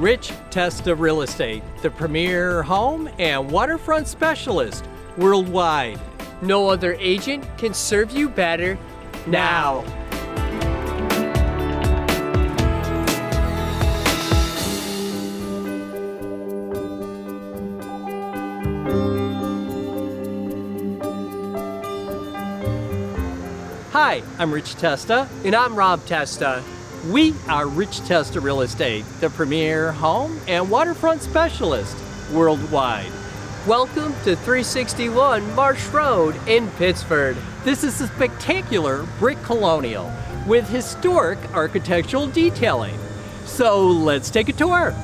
Rich Testa Real Estate, the premier home and waterfront specialist worldwide. No other agent can serve you better now. Hi, I'm Rich Testa. And I'm Rob Testa. We are Rich Testa Real Estate, the premier home and waterfront specialist worldwide. Welcome to 361 Marsh Road in Pittsford. This is a spectacular brick colonial with historic architectural detailing. So let's take a tour.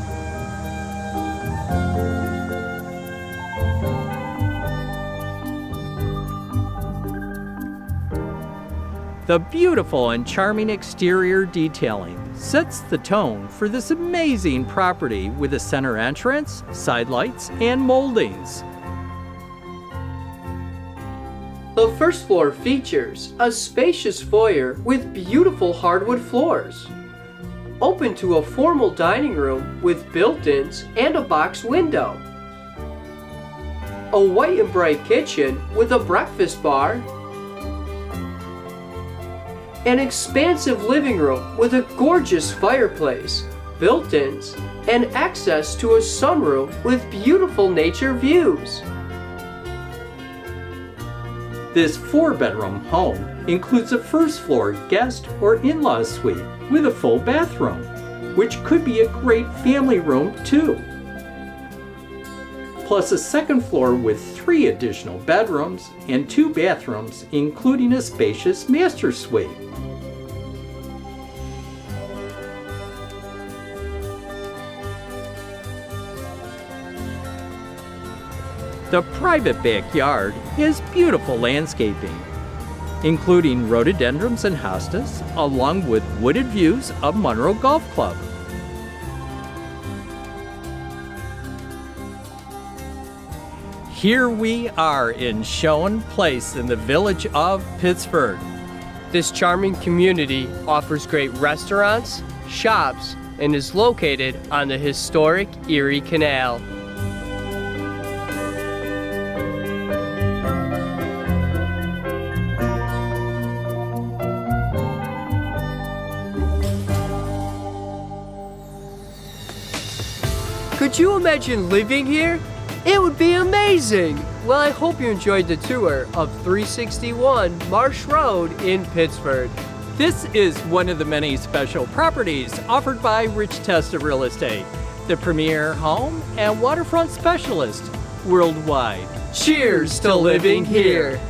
The beautiful and charming exterior detailing sets the tone for this amazing property with a center entrance, side lights, and moldings. The first floor features a spacious foyer with beautiful hardwood floors, open to a formal dining room with built-ins and a box window, a white and bright kitchen with a breakfast bar, an expansive living room with a gorgeous fireplace, built-ins, and access to a sunroom with beautiful nature views. This 4-bedroom home includes a first-floor guest or in-law suite with a full bathroom, which could be a great family room too. Plus a second floor with 3 additional bedrooms and 2 bathrooms, including a spacious master suite. The private backyard has beautiful landscaping, including rhododendrons and hostas, along with wooded views of Monroe Golf Club. Here we are in Schoen Place in the village of Pittsford. This charming community offers great restaurants, shops, and is located on the historic Erie Canal. Could you imagine living here? It would be amazing! Well, I hope you enjoyed the tour of 361 Marsh Road in Pittsford. This is one of the many special properties offered by Rich Testa Real Estate, the premier home and waterfront specialist worldwide. Cheers to living here!